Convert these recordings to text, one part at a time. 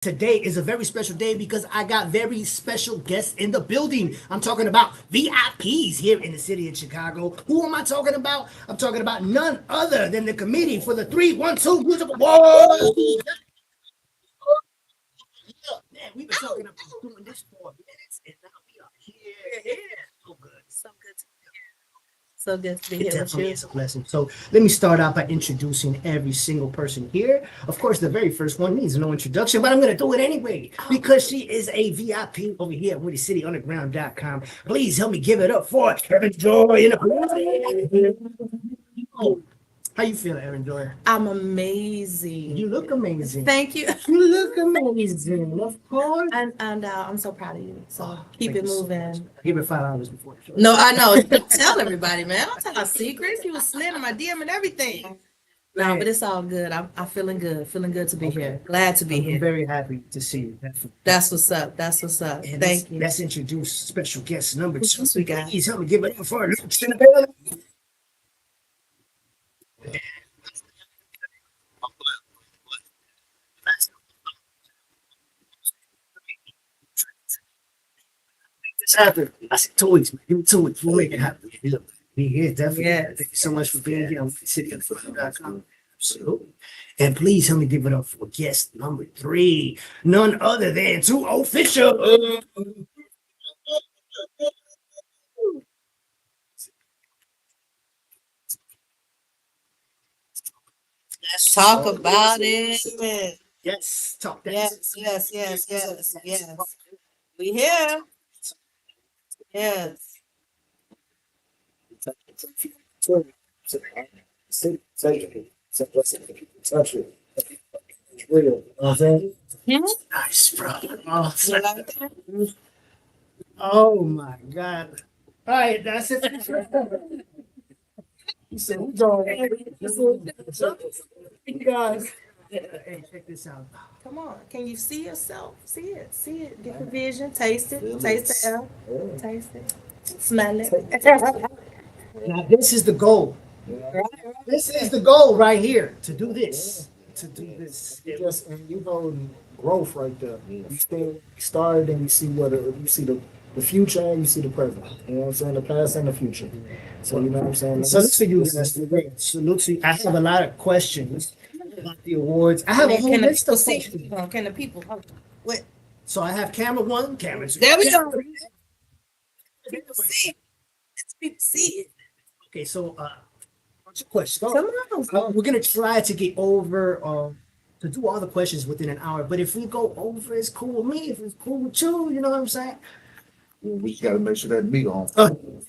Today is a very special day because I got very special guests in the building. I'm talking about VIPs here in the city of Chicago. Who am I talking about? I'm talking about none other than the committee for the 312 Music Awards. Man, we've been talking about doing this for minutes, and now we are here. Yeah, so good. So good to so good to be It here with definitely you. is a blessing. So let me start out by introducing every single person here. Of course, the very first one needs no introduction, but I'm going to do it anyway because she is a VIP over here at WindyCityUnderground.com. Please help me give it up for Kevin Joy in the building. How you feeling, Aaron Joy? I'm amazing. You look amazing. Thank you. You look amazing, of course. And I'm so proud of you. So keep Thank it you so moving. much. Give it $5 before the show. No, I know. Tell everybody, man. Don't tell our secrets. You was sliding my DM and everything. No, but it's all good. I'm feeling good. Feeling good to be here. Glad to be I'm here. very happy to see you. That's what's up. That's what's up. And Thank you. let's introduce special guest number 2. What we got? Please help me give it up for Luke's in the building. This happened. I said 2 weeks, man. Give me 2 weeks. We'll make it happen. Be here, definitely. Yes. Thank you so much for being here on cityunderground.com. Absolutely. And please help me give it up for guest number 3. None other than 2 official. Let's talk about it. Yes, talk that. Yes. We here. Yes. Touch it. It's real. You know what I'm saying? Nice, bro. Oh, You like that? oh my God. All right, that's it. He said, we going. You guys. Hey, check this out. Come on. Can you see yourself? See it. See it. Get the vision. Taste it. Taste the L. Taste it. Smell it. Now, this is the goal. This is the goal right here to do this. To do this. You just and you holding growth right there. You started and you see you see the future and you see the present. You know what I'm saying? The past and the future. So you know what I'm saying? Salute to you guys. Salute to you. I have a lot of questions about the awards. I have a whole Can the list people of see? questions. Can the people? What? So I have camera 1, camera 2. There we go. People see it. People see it. Okay, so bunch of questions. Come on. We're gonna try to get over to do all the questions within an hour. But if we go over, it's cool with me. If it's cool with you, you know what I'm saying? We gotta make sure that meat on.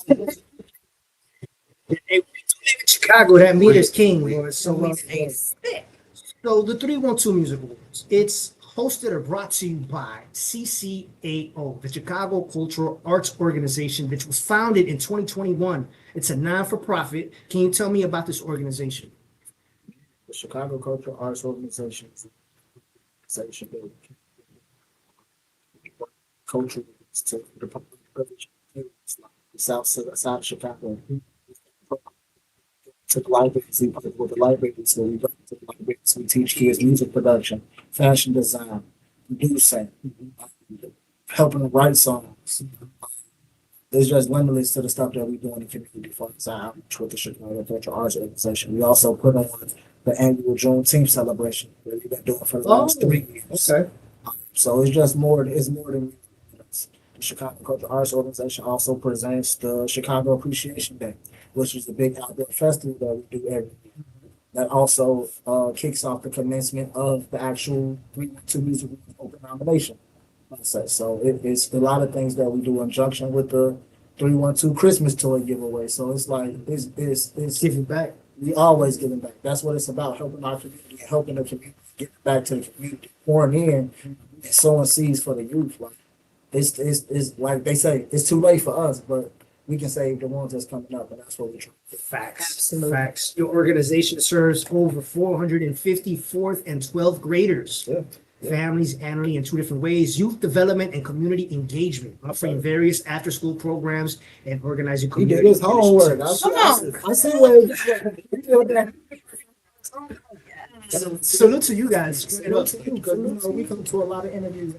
Hey, we live in Chicago. That meter's king. Boy. So the 312 Music Awards. It's hosted or brought to you by CCAO, the Chicago Cultural Arts Organization, which was founded in 2021. It's a non-for-profit. Can you tell me about this organization? The Chicago Cultural Arts Organization. Culture to the public privilege. South Chicago. To the libraries, with the libraries, so we go to the libraries, we teach kids music production, fashion design, producing, helping them write songs. It's just limitless to the stuff that we do in the community for design outreach with the Chicago Cultural Arts Organization. We also put on the annual Juneteenth celebration that we've been doing for the last 3 years. Okay. So it's more than the Chicago Cultural Arts Organization also presents the Chicago Appreciation Day, which is the big outdoor festival that we do every year. That also kicks off the commencement of the actual 312 Music Open nomination process. So it's a lot of things that we do in conjunction with the 312 Christmas toy giveaway. So it's like it's Giving back. we always giving back. That's what it's about, helping our community, helping the community get back to the community, pouring in and sowing seeds for the youth. Like it's like they say, it's too late for us, but we can save the ones that's coming up, and that's what we're trying to do. Facts. Absolutely. Facts. Your organization serves over 450 fourth and 12th graders. Yeah. Families annually in 2 different ways: youth development and community engagement, offering various after-school programs and organizing He community. did his homework. initiatives. Come on. I see where he did that. Salute to you guys. Salute to you, because you know we come to a lot of interviews.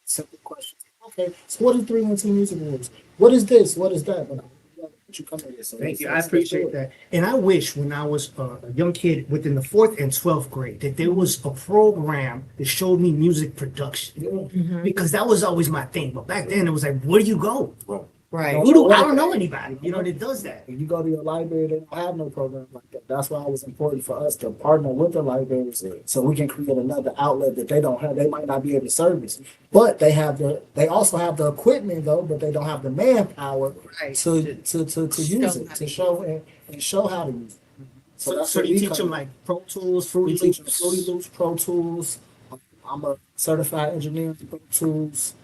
Simple questions. Okay, so what is 312 Music Awards? What is this? What is that? But you come here, so Thank you. I appreciate that. And I wish when I was a young kid within the 4th and 12th grade that there was a program that showed me music production because that was always my thing. But back then it was like, where do you go? Right. I don't know anybody, that does that. If you go to your library, they don't have no program like that. That's why it was important for us to partner with the libraries so we can create another outlet that they don't have. They might not be able to service, but they also have the equipment though, but they don't have the manpower to use it, to show and show how to use it. So you teach them like Pro Tools, Fruity We teach them Loops. Fruity Loops, Pro Tools. I'm a certified engineer in Pro Tools.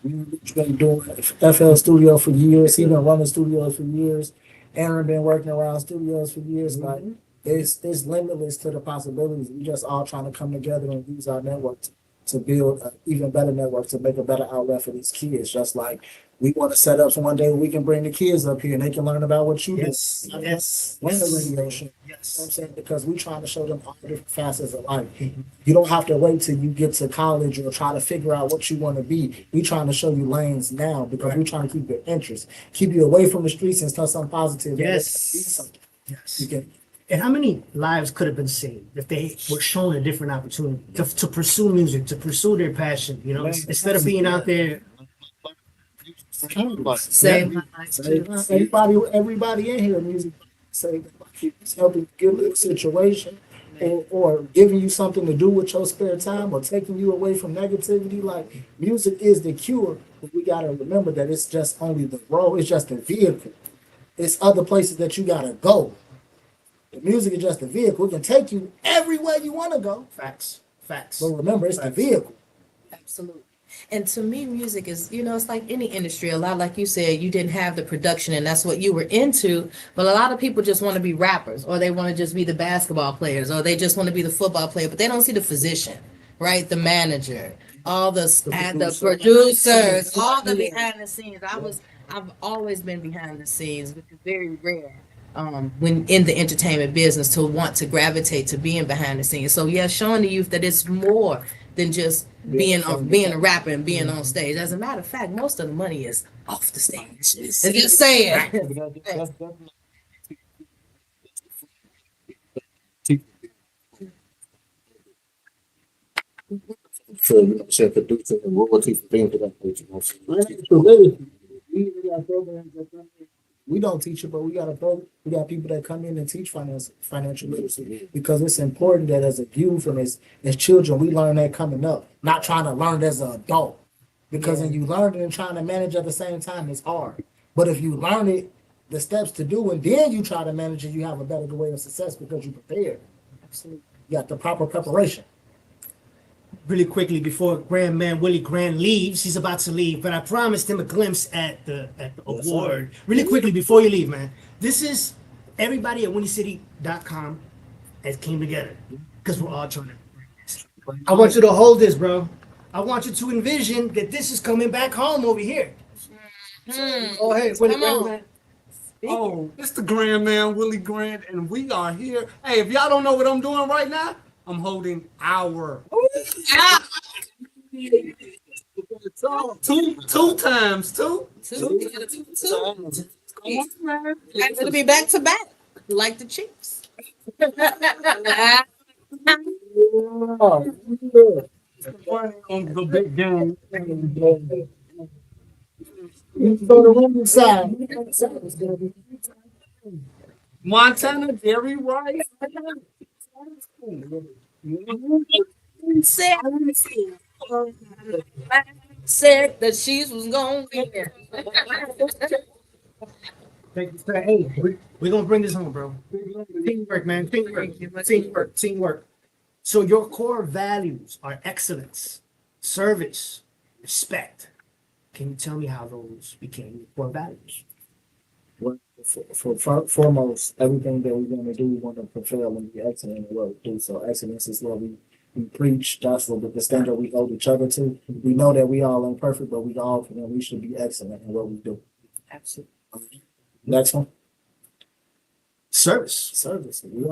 We've been doing FL Studio for years. He's been running studios for years. Aaron been working around studios for years. Like it's limitless to the possibilities. We just all trying to come together and use our network to build an even better network to make a better outlet for these kids. Just like we want to set up so one day we can bring the kids up here and they can learn about what you do. Yes. When the radio show. You know what I'm Yes. saying? Because we trying to show them all different facets of life. You don't have to wait till you get to college or try to figure out what you want to be. We trying to show you lanes now because we trying to keep your interest, keep you away from the streets and stuff something positive. Yes. You can. And how many lives could have been saved if they were shown a different opportunity to pursue music, to pursue their passion, instead of being out there. Save my life too. Everybody in here, music say it's helping you get a situation or giving you something to do with your spare time or taking you away from negativity. Like music is the cure, but we gotta remember that it's just only the road, it's just a vehicle. It's other places that you gotta go. The music is just a vehicle. It can take you everywhere you want to go. Facts. But remember, it's the vehicle. Absolutely. And to me, music is, it's like any industry. A lot, like you said, you didn't have the production and that's what you were into. But a lot of people just want to be rappers or they want to just be the basketball players or they just want to be the football player, but they don't see the physician, right? The manager, all the producers, all the behind the scenes. I've always been behind the scenes, which is very rare. When in the entertainment business to want to gravitate to being behind the scenes. So yeah, showing the youth that it's more than just being a rapper and being on stage. As a matter of fact, most of the money is off the stage. It's just saying. So producer and royalty for being we don't teach it, but we got people that come in and teach financial literacy because it's important that as a youth and as children we learn that coming up, not trying to learn it as an adult. Because when you learn it and trying to manage at the same time, it's hard. But if you learn it, the steps to do, and then you try to manage it, you have a better way of success because you prepared. Absolutely, you got the proper preparation. Really quickly before Grand Man Willie Grant leaves, he's about to leave, but I promised him a glimpse at the award. Really quickly before you leave, man. This is everybody at WinnieCity.com has came together because we're all trying to. I want you to hold this, bro. I want you to envision that this is coming back home over here. Oh, hey, Willie Come on. Grant. Oh, it's the Grand Man, Willie Grant, and we are here. Hey, if y'all don't know what I'm doing right now, I'm holding our two times. It'll be back to back, like the Chiefs. On the big game. So the women's side. Montana, Jerry Rice. Said the Chiefs was going to win. Thank you, sir. Hey, we're gonna bring this home, bro. Teamwork, man. Teamwork. So your core values are excellence, service, respect. Can you tell me how those became your core values? Well, for foremost, everything that we're going to do, we want to prevail and be excellent in what we do. So excellence is what we preach. That's what the standard we hold each other to. We know that we all imperfect, but we should be excellent in what we do. Absolutely. Next one. Service. Service. We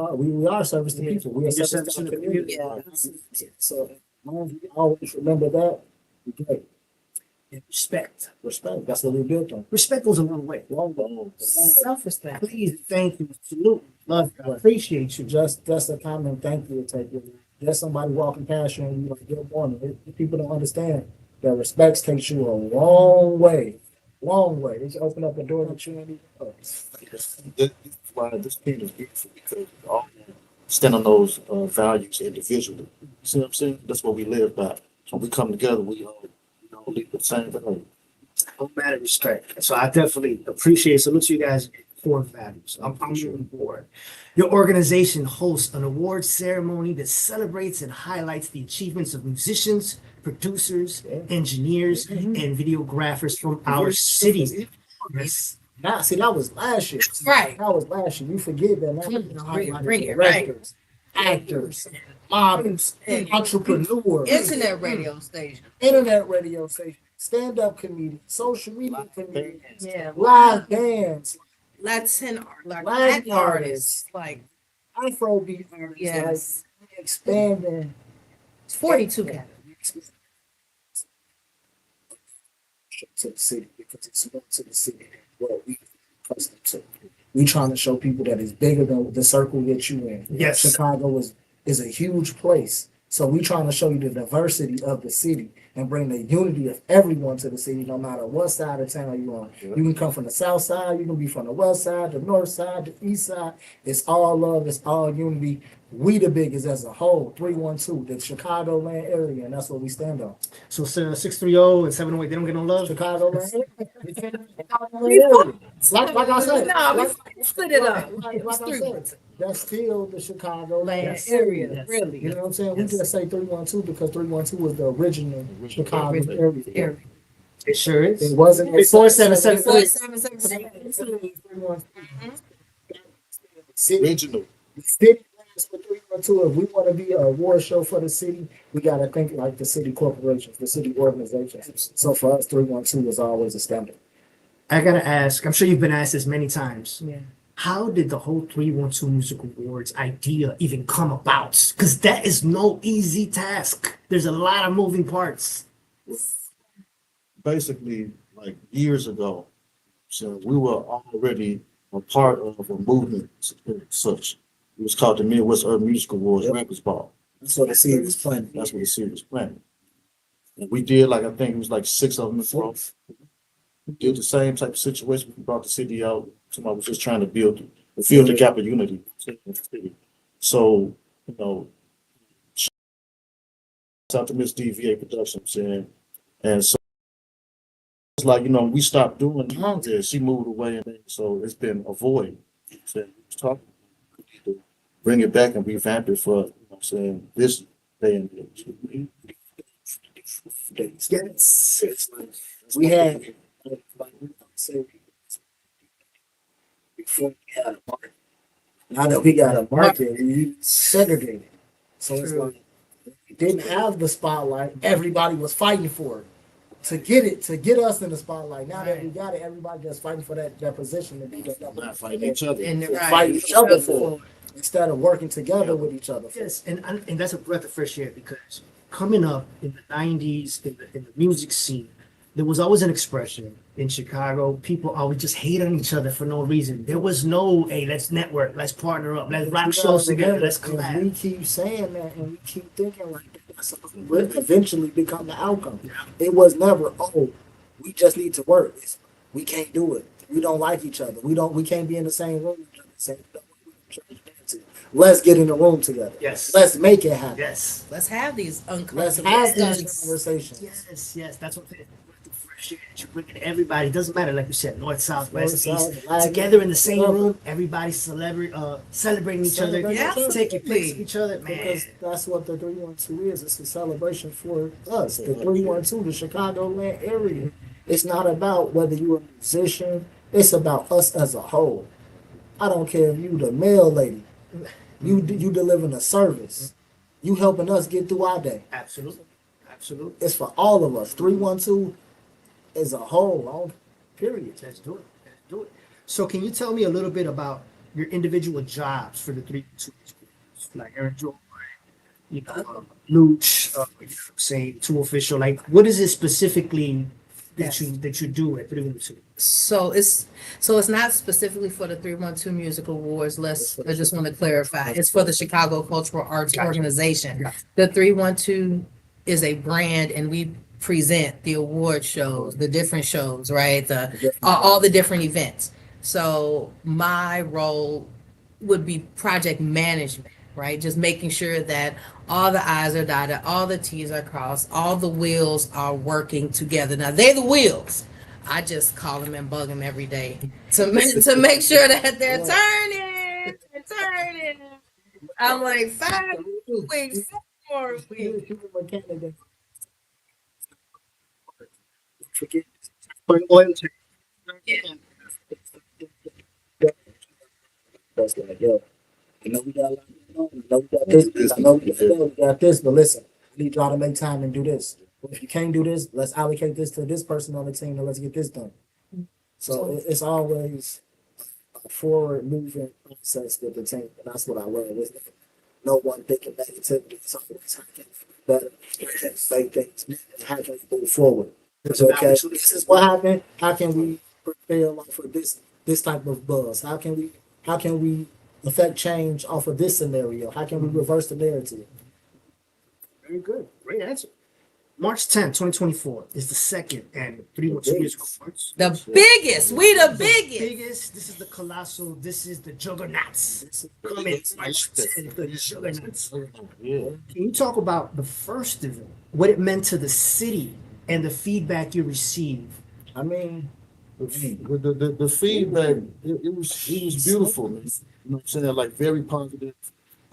are service to people. We are You're service to servicing the the community. community. So as long as we always remember that, we great. And respect. Respect. That's what we built on. Respect goes a long way. Self-respect. Please, thank you. Salute. Love you. I appreciate you. Just a common thank you to take it. Just somebody walking past you and you like, good morning. People don't understand that respect takes you a long way. Long way. They can open up a door that you ain't even know. That's why this team is beautiful, because we all stand on those values individually. See what I'm saying? That's what we live by. So when we come together, we all lead the same value. No matter respect. So I definitely appreciate, salute to you guys core values. I'm moving forward. Your organization hosts an awards ceremony that celebrates and highlights the achievements of musicians, producers, engineers, and videographers from our city. Yes. Now, see, that was last year. Right. That was last year. You forget that now. Bring it, right. Directors, actors, models, entrepreneurs, Internet radio station. internet radio station, stand-up comedians, social media comedians, Yeah. live bands, Latin Latin artists. Like, Afrobeat artists, yes. like expanding. It's 42 categories. To the city because it's more to the city than what we accustomed to. We trying to show people that it's bigger than the circle that you in. Yes. Chicago is a huge place. So we trying to show you the diversity of the city and bring the unity of everyone to the city, no matter what side of town you're on. Yeah. You can come from the south side, you can be from the west side, the north side, the east side. It's all love, it's all unity. We the biggest as a whole, 312, the Chicagoland area, and that's what we stand on. So 630 and 708, they don't get no love? Chicagoland area. Like I said, No, like, we split it up. like It's I three. said, that's still the Chicagoland Yes. area. Yes. Really. You know what I'm saying? Yes. We just say 312 because 312 was the original Chicago Original. area. It sure is. It wasn't Before 773. 777. City, Original. the city plans for 312. If we want to be an award show for the city, we got to think like the city corporations, the city organizations. So for us, 312 is always a standard. I gotta ask, I'm sure you've been asked this many times. Yeah. How did the whole 312 Music Awards idea even come about? Because that is no easy task. There's a lot of moving parts. Basically, like years ago, so we were already a part of a movement such. It was called the Midwest Urban Music Awards Yep. Records Ball. That's what the city was planning. That's what the city was planning. And we did, like, I think it was like 6 of them in a row. We did the same type of situation. We brought the city out. Somebody was just trying to fill the gap of unity. So, shout out to Miss DVA Productions, and so it's like, we stopped doing that. She moved away, and so it's been a void. So we talking, we need to bring it back and revamp it for, this day and age. Yes. We had, like we say, before we had a market. Now that we got a market, we segregated. So it's like, we didn't have the spotlight. Everybody was fighting for it. To get us in the spotlight. Now that we got it, everybody just fighting for that position. Not fighting each other. And Fight each other for it, instead of working together with each other. Yes, and that's a breath of fresh air because coming up in the 90s in the music scene, there was always an expression in Chicago. People always just hate on each other for no reason. There was no, hey, let's network, let's partner up, let's rock shows together, let's And collab. we keep saying that and we keep thinking like that. That's will eventually become the outcome. It was never, oh, we just need to work. We can't do it. We don't like each other. We can't be in the same room. Let's get in the room together. Yes. Let's make it happen. Yes. Let's have these Let's uncomfortable have these stunts. conversations. Yes, that's what breath of fresh air that you bring in everybody. It doesn't matter, like you said, north, south, west, North, east. south, Together in the same whatever. room, everybody celebrating each other, Celebrating each other. taking pics of each other, man. Because that's what the 312 is. It's a celebration for us. The 312, the Chicagoland area. It's not about whether you're a musician. It's about us as a whole. I don't care if you the mail lady. You delivering a service. You helping us get through our day. Absolutely. It's for all of us. 312 is a whole, period. Let's do it. So can you tell me a little bit about your individual jobs for the 312 like Aaron Joy, Luch, say two official. Like, what is it specifically Yes. that you do at 312? So it's not specifically for the 312 Music Awards. I just want to clarify. It's for the Chicago Cultural Arts Gotcha. Organization. Gotcha. The 312 is a brand, and we present the award shows, the different shows, right? All the different events. So my role would be project management, right? Just making sure that all the I's are dotted, all the T's are crossed, all the wheels are working together. Now they're the wheels. I just call them and bug them every day to make sure that they're turning. I'm like 5 weeks, 4 weeks. Forget oil change. That's like, yo, we got a lot going on. We got this. We got this. But listen, I need y'all to make time and do this. But if you can't do this, let's allocate this to this person on the team and let's get this done. So it's always a forward moving process with the team. And that's what I love. There's no one thinking negativity. It's always how can we better, make things, how can we move forward. It's okay. This is what happened. How can we prepare for this type of buzz? How can we affect change off of this scenario? How can we reverse the narrative? Very good. Great answer. March 10th, 2024 is the second and 312 Music Awards. The biggest. We the biggest. Biggest. This is the colossal. This is the juggernauts. Coming March 10th, the juggernauts. Yeah. Can you talk about the first event, what it meant to the city, and the feedback you received? I mean, The feedback, it was beautiful, man. You know what I'm saying? Like, very positive.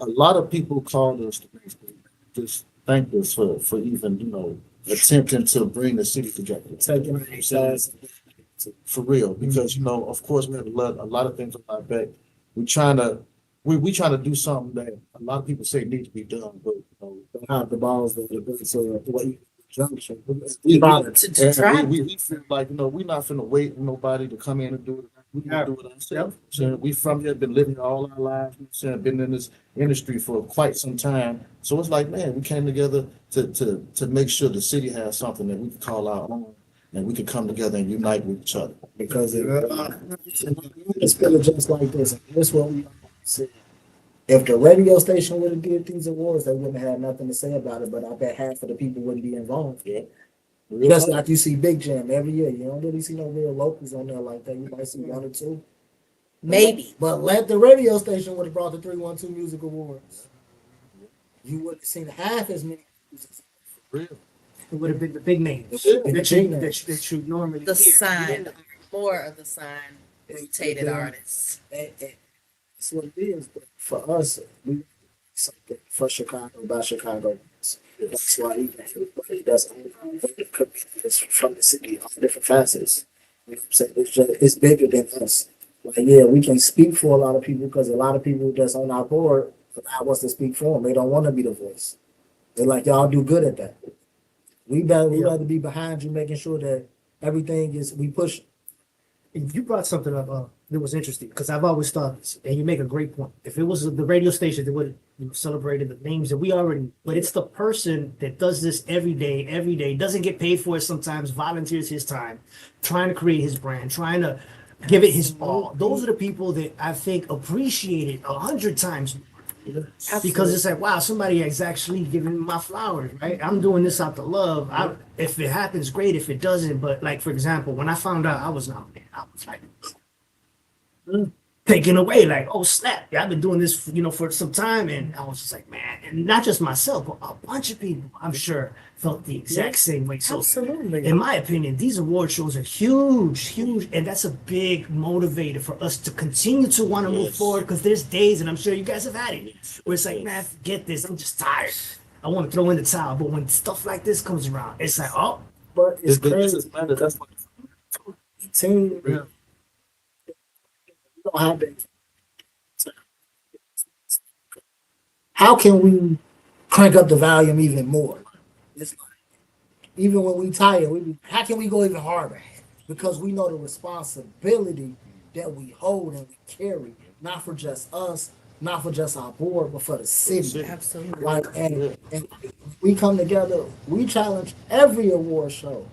A lot of people called us to basically just thank us for even, attempting to bring the city together. taking You know what I'm saying? For real, because of course, we have a lot of things on our back. We trying to do something that a lot of people say need to be done, but don't have the balls that are good. So what junction? To try. we feel like we're not finna wait for nobody to come in and do it. We can do it ourselves. So we from here, been living here all our lives. You know what I'm saying, been in this industry for quite some time. So it's like, man, we came together to make sure the city has something that we can call our own, and we can come together and unite with each other. Because it's feeling just like this. And this what we see. If the radio station would have did these awards, they wouldn't have had nothing to say about it. But I bet half of the people wouldn't be involved. Yeah. Just like you see Big Jam every year. You don't really see no real locals on there like that. You might see one or two. Maybe. But let the radio station would have brought the 312 Music Awards. You would have seen half as many. Real. It would have been the big names The that big names. you normally The hear. sign. More of the sign. Rotated artists. And that's what it is. But for us, we something for Chicago by Chicago. That's why even everybody that's is from the city, all different facets. You know what I'm saying? It's bigger than us. Like, yeah, we can speak for a lot of people because a lot of people that's on our board allow us to speak for them. They don't want to be the voice. They're like, y'all do good at that. We rather be behind you, making sure that everything we push. You brought something up that was interesting because I've always thought this, and you make a great point. If it was the radio station, they would have celebrated the names that we already. But it's the person that does this every day, doesn't get paid for it sometimes, volunteers his time, trying to create his brand, trying to give it his all. Those are the people that I think appreciate it 100 times more. Because it's like, wow, somebody is actually giving me my flowers, right? I'm doing this out of love. If it happens, great. If it doesn't, but like, for example, when I found out I was nominated, I was like taken away, like, oh snap! Yeah, I've been doing this, for some time, and I was just like, man, and not just myself, but a bunch of people, I'm sure, felt the exact same way. So, Absolutely. in my opinion, these award shows are huge, and that's a big motivator for us to continue to want to move forward. Because there's days, and I'm sure you guys have had it, where it's like, man, forget this. I'm just tired. I want to throw in the towel. But when stuff like this comes around, it's like, oh, But it's crazy. That's what Team, we don't have that. How can we crank up the volume even more? It's like, even when we tired, how can we go even harder? Because we know the responsibility that we hold and we carry not for just us, not for just our board, but for the city. Absolutely. Like, and we come together, we challenge every award show.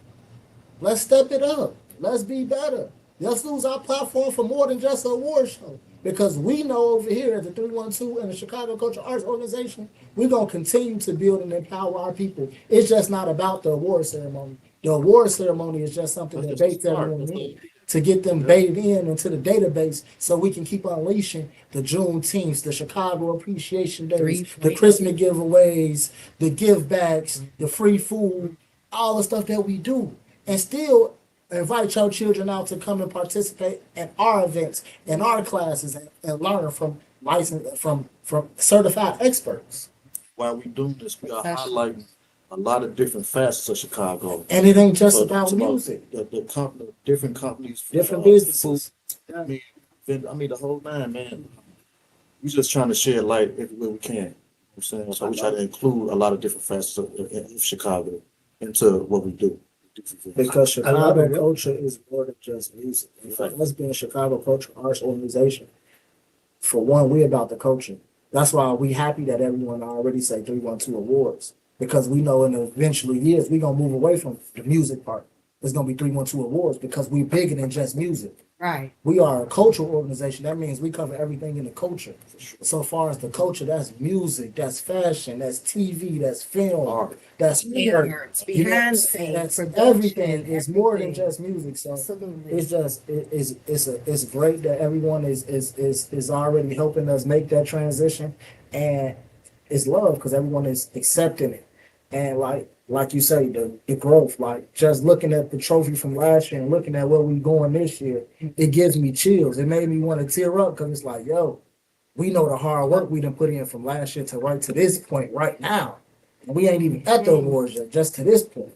Let's step it up. Let's be better. Let's use our platform for more than just an award show. Because we know over here at the 312 and the Chicago Cultural Arts Organization, we're going to continue to build and empower our people. It's just not about the award ceremony. The award ceremony is just something that baits everyone in to get them baited in into the database so we can keep unleashing the Juneteenths, the Chicago Appreciation Days, the Christmas giveaways, the give backs, the free food, all the stuff that we do. And still invite your children out to come and participate in our events, in our classes, and learn from from certified experts. While we doing this, we are highlighting a lot of different facets of Chicago. And it ain't just So, about so music. The company, different companies, Different businesses. food, I mean, the whole nine, man. We just trying to shed light everywhere we can. You know what I'm saying? So we try to include a lot of different facets of Chicago into what we do. Because I love Chicago it. culture is more than just music. And for Right. us being a Chicago Cultural Arts Organization, for one, we about the culture. That's why we happy that everyone already say 312 awards. Because we know in the eventually years we're gonna move away from the music part. It's gonna be 312 awards because we're bigger than just music. Right. We are a cultural organization. That means we cover everything in the culture. So far as the culture, that's music, that's fashion, that's TV, that's film, Art. that's art. Arts, You know what I'm behind saying? the That's scenes, everything. production, It's more than everything. just music. So Absolutely. it's just it's great that everyone is already helping us make that transition, and it's love because everyone is accepting it. And like you say, the growth, like just looking at the trophy from last year and looking at where we going this year, it gives me chills. It made me want to tear up because it's like, yo, we know the hard work we done put in from last year to right to this point right now. And we ain't even at the awards yet, just to this point.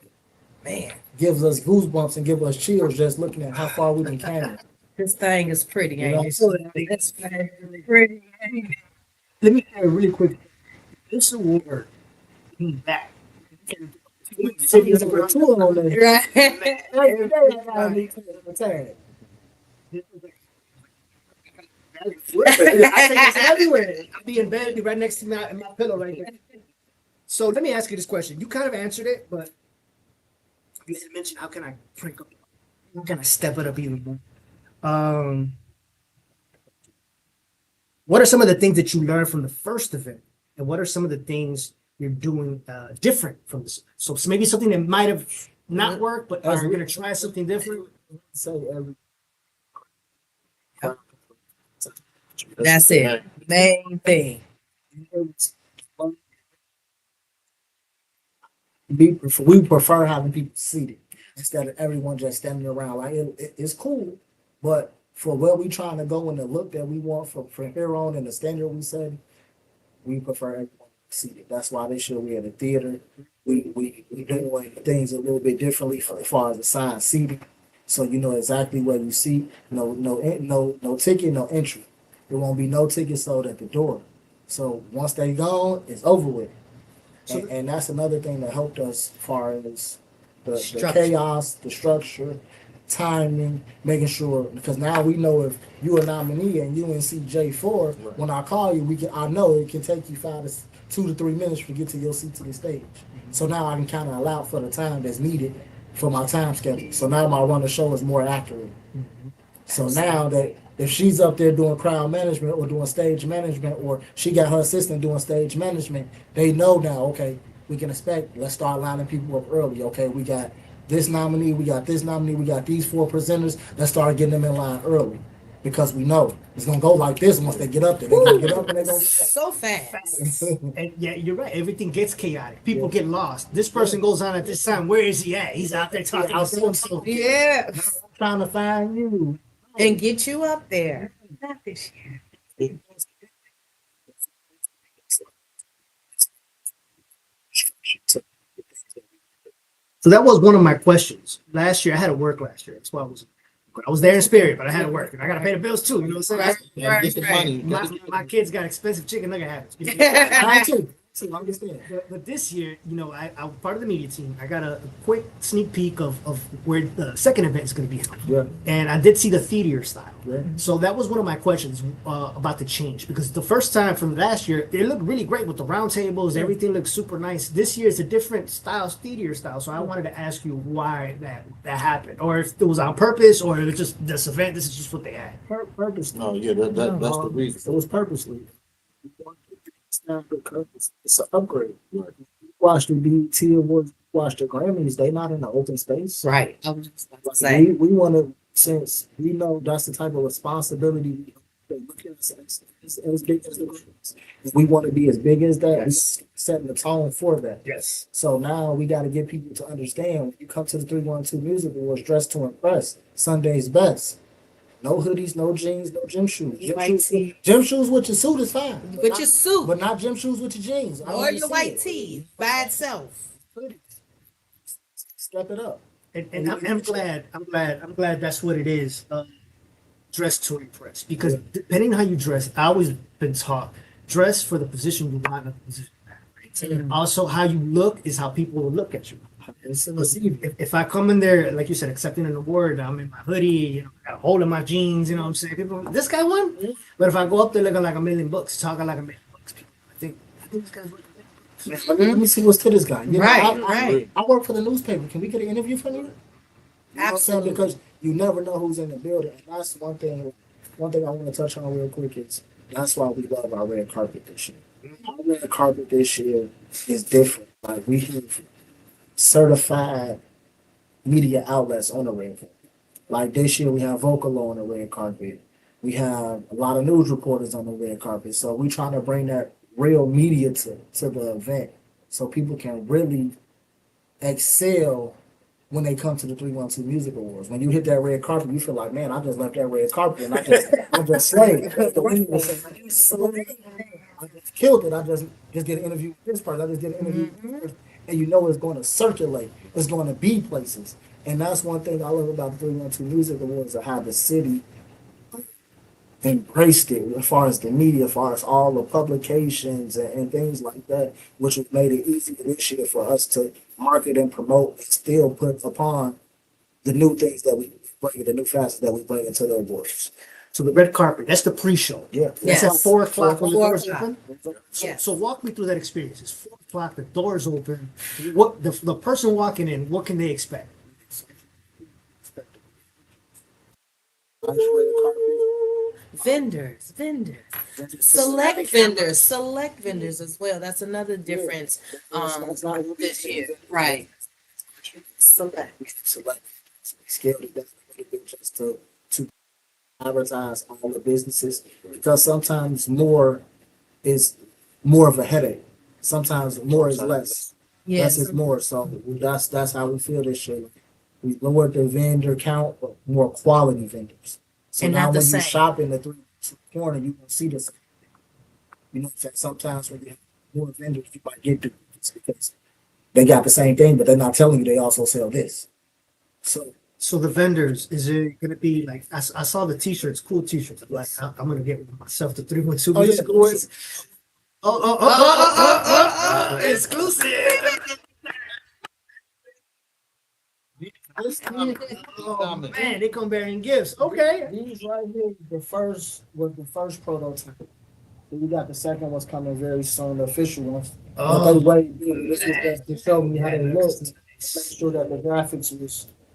Man, gives us goosebumps and give us chills just looking at how far we done came. This thing is pretty, You know ain't what it? I'm saying? It's very pretty. Ain't it? Let me say really quick. This award came back. Cities of the tour on there. Right. Every day I gotta meet to the tag. I take this everywhere. I'll be in bed, be right next to me in my pillow right there. So let me ask you this question. You kind of answered it, but you had mentioned how can I crank up, how can I step it up even more? What are some of the things that you learned from the first event, and what are some of the things you're doing different from this? So maybe something that might have not worked, but are you going to try something different? Say every That's it. Main thing. we prefer having people seated instead of everyone just standing around. Like it's cool, but for where we trying to go and the look that we want from here on and the standard we said, we prefer everyone seated. That's why this year we at the theater. We doing things a little bit differently as far as assigned seating, so you know exactly where you seat. No ticket, no entry. There won't be no ticket sold at the door. So once they gone, it's over with. And that's another thing that helped us as far as the Structure. chaos, the structure, timing, making sure, because now we know if you're a nominee and you in CJ4, when I call you, I know it can take you 2 to 3 minutes to get to your seat to the stage. So now I can kind of allow for the time that's needed for my time schedule. So now my run of show is more accurate. So now that if she's up there doing crowd management or doing stage management, or she got her assistant doing stage management, they know now, okay, we can expect, let's start lining people up early. Okay, we got this nominee, we got this nominee, we got these 4 presenters. Let's start getting them in line early because we know it's going to go like this once they get up there. They're going to get up and they're going to So fast. And yeah, you're right. Everything gets chaotic. People get lost. This person goes on at this time. Where is he at? He's out there talking to so. Yeah. trying to find you. And get you up there. Not this year. So that was one of my questions. Last year, I had to work last year. That's why I was there in spirit, but I had to work. And I got to pay the bills too. You know what I'm saying? Gotta get the money. My kids got expensive chicken nugget habits. I too. So I understand. But this year, I'm part of the media team. I got a quick sneak peek of where the second event is going to be held. Yeah. And I did see the theater style. Yeah. So that was one of my questions about the change. Because the first time from last year, it looked really great with the round tables. Everything looked super nice. This year is a different style, theater style. So I wanted to ask you why that happened. Or if it was on purpose, or it was just this event, this is just what they had. Purposely. No, yeah, that's the reason. It was purposely. It's not because it's an upgrade. Like, you watch the BET Awards, watch the Grammys, they not in the open space. Right. I was just about to Like, say. we want to, since we know that's the type of responsibility they look at us as big as the Grammys. We want to be as big as that. Yes. We setting the tone for that. Yes. So now we got to get people to understand when you come to the 312 Music Awards dressed to impress, Sunday's best. No hoodies, no jeans, no gym shoes. Gym shoes with your suit is fine. With But your not- suit. But not gym shoes with your jeans. I don't Or wanna your see white it. tee by itself. Hoodies. Step it up. And I'm glad that's what it is. Dress to impress. Because depending on how you dress, I always been taught dress for the position you want in the position. And also how you look is how people will look at you. So see, if I come in there, like you said, accepting an award, I'm in my hoodie, got a hole in my jeans, you know what I'm saying? People, this guy won. But if I go up there looking like $1,000,000, talking like $1,000,000, people, I think this guy's worth Let me see what's to this guy. You know, Right, I right. work for the newspaper. Can we get an interview from you? You know what I'm saying? Absolutely. Because you never know who's in the building. And that's one thing. One thing I want to touch on real quick is that's why we love our red carpet this year. Our red carpet this year is different. Like we have certified media outlets on the red carpet. Like this year, we have Vocalo on the red carpet. We have a lot of news reporters on the red carpet. So we're trying to bring that real media to the event so people can really excel when they come to the 312 Music Awards. When you hit that red carpet, you feel like, man, I just left that red carpet and I just slayed. The way you say, I just killed it. I just did an interview with this person. I just did an interview with this person. And you know it's going to circulate. It's going to be places. And that's one thing I love about the 312 Music Awards, of how the city embraced it as far as the media, as far as all the publications and things like that, which has made it easier this year for us to market and promote and still put upon the new things that we bring, the new facets that we bring into the awards. So the red carpet, that's the pre-show. Yeah. That's Yes. at 4 o'clock when the 4 doors o'clock. open. Yes. So walk me through that experience. It's 4 o'clock, the doors open. What the person walking in, what can they expect? Vendors. Select vendors as well. That's another difference this year. Right. Select. Select. Scaled it down a little bit just to advertise all the businesses, because sometimes more is more of a headache. Sometimes more is less. Less Yes. is more. So that's how we feel this year. We lowered the vendor count, but more quality vendors. So And now not the when you same. shop in the 312 corner, you can see this. You know what I'm saying? Sometimes when you have more vendors, you might get duplicates because they got the same thing, but they're not telling you they also sell this. So the vendors, is it going to be like, I saw the t-shirts, cool t-shirts. I'm like, I'm going to get myself the 312 Oh, yeah. Music Awards. Exclusive. Oh man, they come bearing gifts. Okay. These right here, the first was the first prototype. We got the second one's coming very soon, the official ones. But they wait, this was just to show me how they look. Make sure that the graphics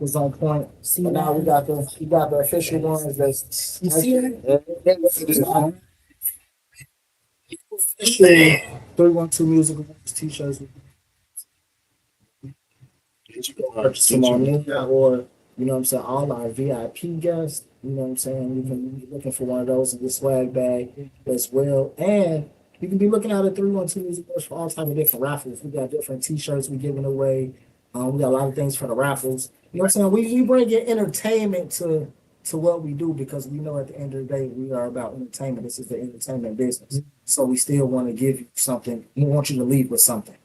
was on point. But now we got the official ones that's You see it? 312 Music Awards t-shirts. You can purchase them on there, or you know what I'm saying, all our VIP guests, you know what I'm saying, you can be looking for one of those in your swag bag as well. And you can be looking out at 312 Music Awards for all type of different raffles. We got different t-shirts we giving away. We got a lot of things for the raffles. You know what I'm saying? We bring in entertainment to what we do, because we know at the end of the day we are about entertainment. This is the entertainment business. So we still want to give you something. We want you to leave with something.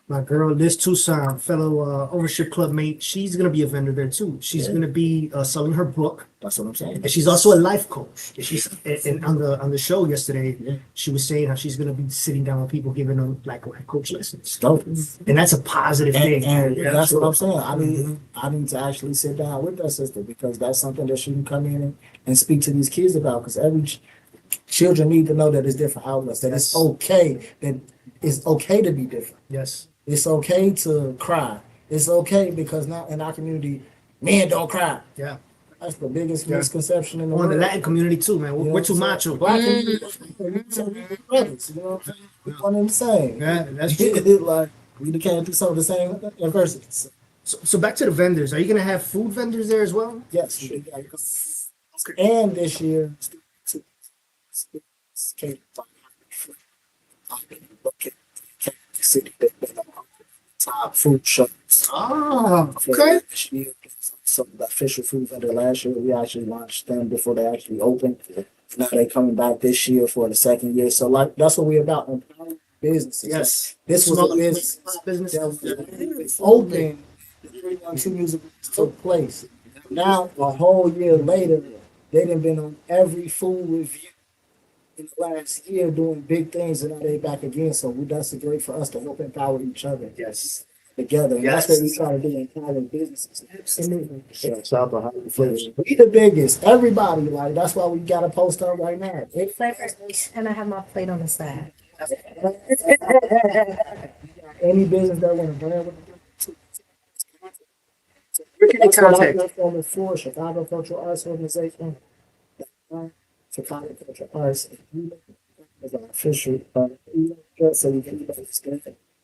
My girl Liz Tucson, fellow ownership club mate, she's gonna be a vendor there too. She's Yeah. gonna be selling her book, That's what I'm saying. and she's also a life coach. And on the show yesterday, Yeah. she was saying how she's gonna be sitting down with people, giving them like life coach lessons, Dope. and that's a positive thing. And Yeah, that's what I'm sure. saying. I need to actually sit down with that sister because that's something that she can come in and speak to these kids about. Because children need to know that it's different outlets. That it's okay. That it's okay to be different. Yes. It's okay to cry. It's okay because now in our community, men don't cry. Yeah. That's the biggest Yeah. misconception in the On the world. Latin community too, man. You know We're what too I'm macho. saying? Black community, so we brothers, you know what I'm saying? We one and the same. Yeah, that's true. Like we came through some of the same adversities. So back to the vendors. Are you gonna have food vendors there as well? Yes, and this year, city that been on top food shows. Ah, For okay. this year, some of the official food vendor last year, we actually launched them before they actually opened. Now they coming back this year for the second year. So like that's what we're about, empowering businesses. Yes. This was Small a business business. that was open. The 312 music took place. Now a whole year later, they done been on every food review in the last year doing big things, and now they back again. So that's great for us to help empower each other. Yes. Together, and Yes. that's what we try to do, empower businesses. Absolutely. Shout out to Highland Flavors. We the biggest. Everybody, like that's why we got a post up right now. And I have my plate on the side. Any business that want to brand with Where can they that's what our contact? platform is for. Chicago Cultural Arts Organization. Chicago Cultural Arts is our official email address, so you can email us there.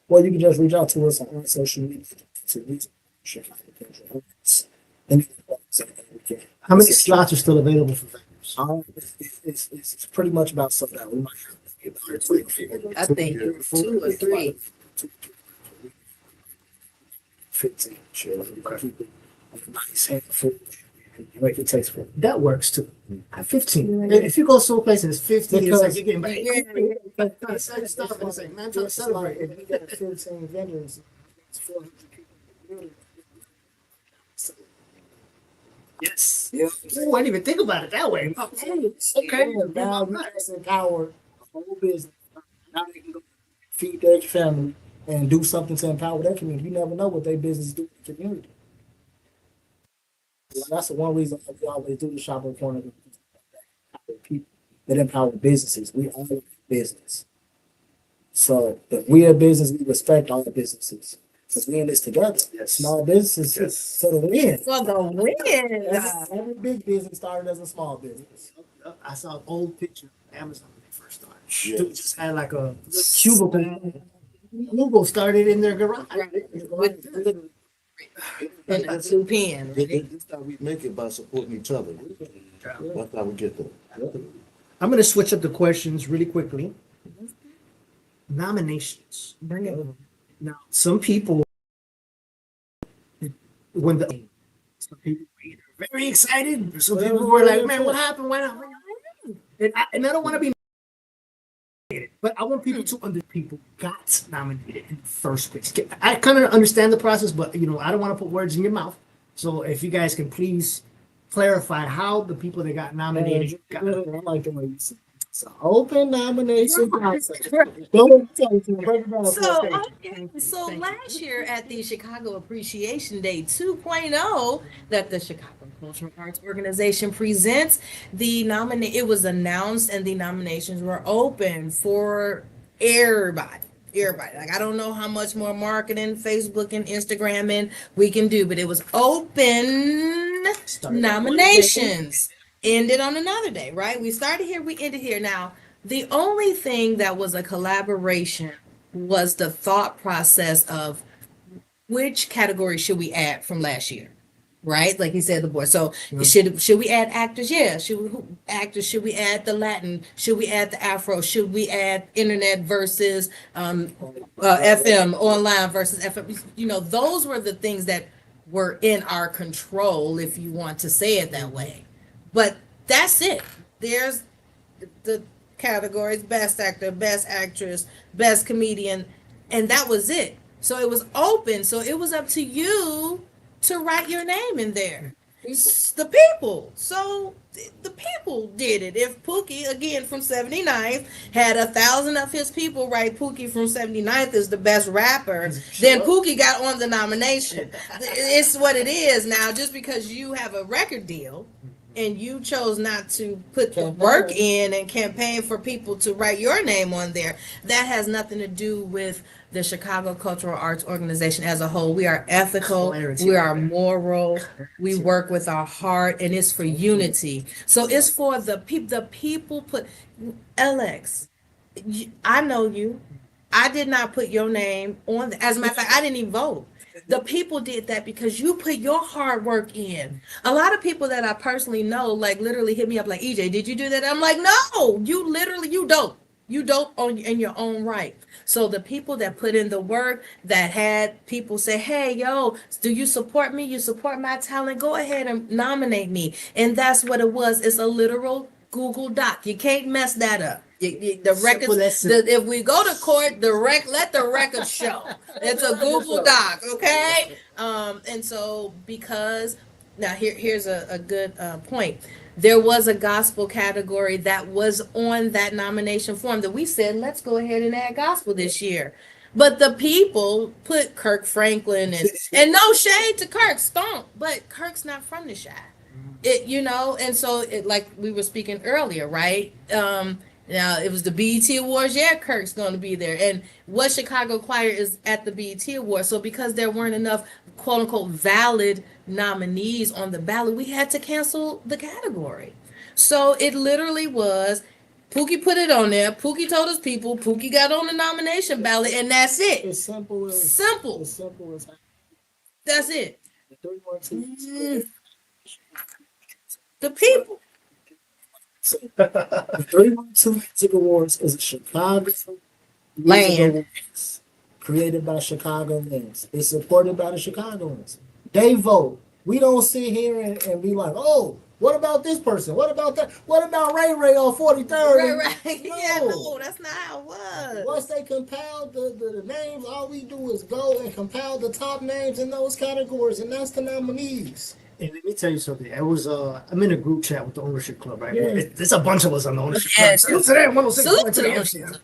Or you can just reach out to us on our social media to reach Chicago Cultural Arts. And How many slots are still available for vendors? it's pretty much about sold out. We might have I think 2 or 3. 15. Sure. Keep it a nice handful. Make it tasteful. That works too. At 15. If you go someplace and it's 15, it's like you're getting back. Yeah. Trying to sell your stuff, and it's like, man, I'm trying to If celebrate. you got 15 vendors, it's 400 people. Yes. Yeah. Ooh, I didn't even think about it that way. Okay. Now we just empower the whole business. Now they can go feed their family and do something to empower their community. You never know what their business do in the community. Well, that's the one reason we always do the shopping corner. People that empower businesses. We all in business. So if we are business, we respect all the businesses. Because we in this together. Yes. Small businesses Yes. for the win. For the win. Every big business started as a small business. I saw an old picture of Amazon when they first started. Yeah. Dude just had like a cubicle. Google started in their garage. With and a 2 pen. This how we make it by supporting each other. That's how we get there. I'm going to switch up the questions really quickly. Nominations. Bring it. Now, some people, when some people were very excited. Some people were like, man, what happened? Why not? And I don't want to be nominated, but I want people to understand people got nominated in the first place. I kind of understand the process, but I don't want to put words in your mouth. So if you guys can please clarify how the people that got nominated got I like the way you say it. It's an open nomination process. Don't tell me to break it down. So last year at the Chicago Appreciation Day 2.0 that the Chicago Cultural Arts Organization presents, it was announced and the nominations were open for everybody. Everybody. Like, I don't know how much more marketing, Facebook and Instagram and we can do, but it was open nominations. Ended on another day, right? We started here, we ended here. Now, the only thing that was a collaboration was the thought process of which category should we add from last year, right? Like he said, the boy. So should we add actors? Yeah. Actors? Should we add the Latin? Should we add the Afro? Should we add internet versus FM, online versus FM? Those were the things that were in our control, if you want to say it that way. But that's it. There's the categories: best actor, best actress, best comedian, and that was it. So it was open. So it was up to you to write your name in there. The people. So the people did it. If Pookie, again from 79th, had 1,000 of his people write Pookie from 79th is the best rapper, then Pookie got on the nomination. It's what it is now. Just because you have a record deal and you chose not to put the work in and campaign for people to write your name on there, that has nothing to do with the Chicago Cultural Arts Organization as a whole. We are ethical, we are moral, we work with our heart, and it's for unity. So it's for the people. The people put LX. I know you. I did not put your name on. As a matter of fact, I didn't even vote. The people did that because you put your hard work in. A lot of people that I personally know, like literally hit me up like, EJ, did you do that? I'm like, no, you don't. You don't in your own right. So the people that put in the work, that had people say, hey, yo, do you support me? You support my talent? Go ahead and nominate me. And that's what it was. It's a literal Google Doc. You can't mess that up. The records. If we go to court, let the record show. It's a Google Doc, okay? And so because now here's a good point. There was a gospel category that was on that nomination form that we said, let's go ahead and add gospel this year. But the people put Kirk Franklin and no shade to Kirk, stomp, but Kirk's not from the Chi. And so like we were speaking earlier, right? Now it was the BET Awards. Yeah, Kirk's going to be there. And what Chicago Choir is at the BET Awards. So because there weren't enough quote unquote valid nominees on the ballot, we had to cancel the category. So it literally was Pookie put it on there. Pookie told his people. Pookie got on the nomination ballot, and that's it. It's simple. Simple. As simple as that's it. The The people. The 312 Music Awards is a Chicago Land. Awards created by Chicagoans. It's supported by the Chicagoans. They vote. We don't sit here and be like, oh, what about this person? What about that? What about Ray Ray on 43rd? Right. No. Yeah, no, that's not how it was. Once they compile the names, all we do is go and compile the top names in those categories, and that's the nominees. And let me tell you something. It was I'm in a group chat with the ownership club, right? Yeah. There's a bunch of us on the ownership Yes. club. Salute to them, 106. Salute to the ownership club.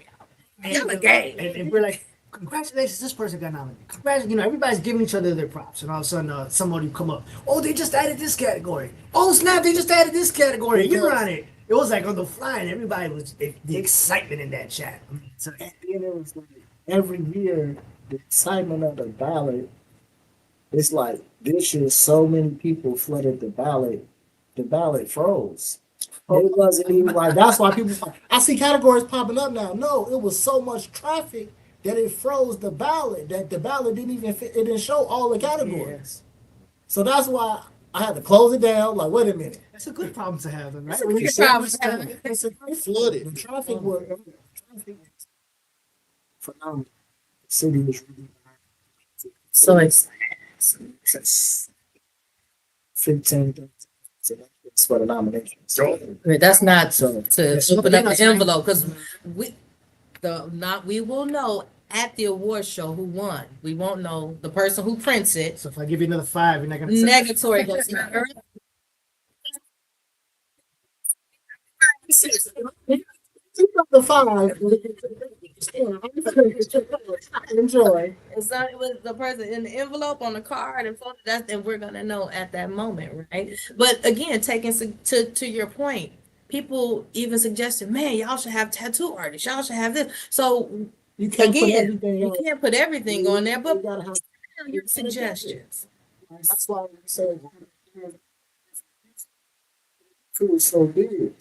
Y'all the gang. And we're like, congratulations, this person got nominated. Congratulations, everybody's giving each other their props. And all of a sudden, somebody come up. Oh, they just added this category. Oh, snap, they just added this category. You're on it. It was like on the fly, and everybody was the excitement in that chat. And then it was like every year, the excitement of the ballot. It's like this year, so many people flooded the ballot froze. It wasn't even like that's why people. I see categories popping up now. No, it was so much traffic that it froze the ballot. That the ballot didn't even fit, it didn't show all the categories. So that's why I had to close it down. Like, wait a minute. That's a good problem to have, right? a good problem to have. It's a great flooded. The traffic was phenomenal. The city was really So it's 15. It's for the nominations. that's not So to open up the envelope because we will know at the award show who won. We won't know the person who prints it. So if I give you another 5, you're not going to Negatory goes the 5. Enjoy. It's not it was the person in the envelope on the card and phone. And we're gonna know at that moment, right? But again, taking to your point, people even suggested, man, y'all should have tattoo artists. Y'all should have this. So You can't put again, everything you on. can't put everything on there, but You gotta have your suggestions. That's why we say food is so big.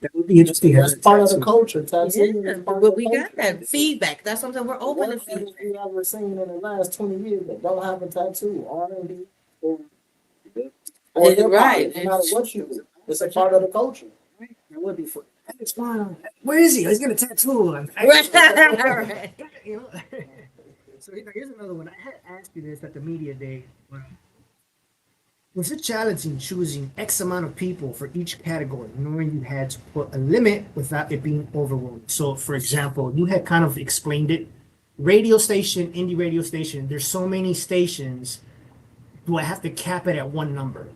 That would be interesting. That's part of the culture. Tattoo Yeah, is part of but the we got culture. that feedback. That's something we're open to What feedback. have you ever seen in the last 20 years that don't have a tattoo? R&B or hip-hop, Right. no matter what you do. It's a part of the culture. That would be fun. It's fun. Where is he? He's got a tattoo on. Right. You know? So here's another one. I had asked you this at the media day. Was it challenging choosing X amount of people for each category, knowing you had to put a limit without it being overwhelming? So, for example, you had kind of explained it radio station, indie radio station, there's so many stations. Do I have to cap it at one number?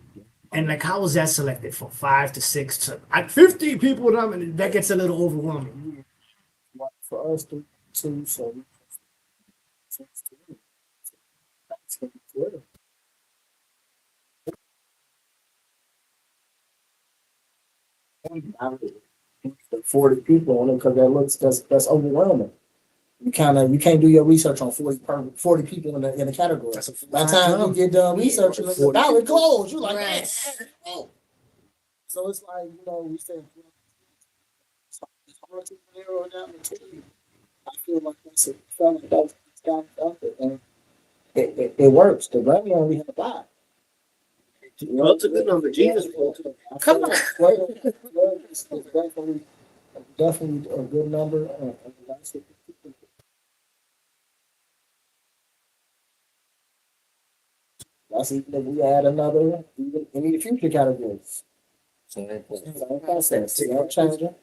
And like, how was that selected from 5 to 6 to like 50 people? And that gets a little overwhelming. For us to two, so Twitter. 40 people on it because that's overwhelming. You can't do your research on 40 people in the category. By the time you get done researching, the ballot closed. You like, Right. oh. So it's like, we said it's hard to narrow down the team. I feel like that's got out there, and it works. The Grammy only had 5. Well, it's a good number. Jesus. Come on. It's definitely a good number. That's even if we add another, even in the future categories. Same process. Same changing.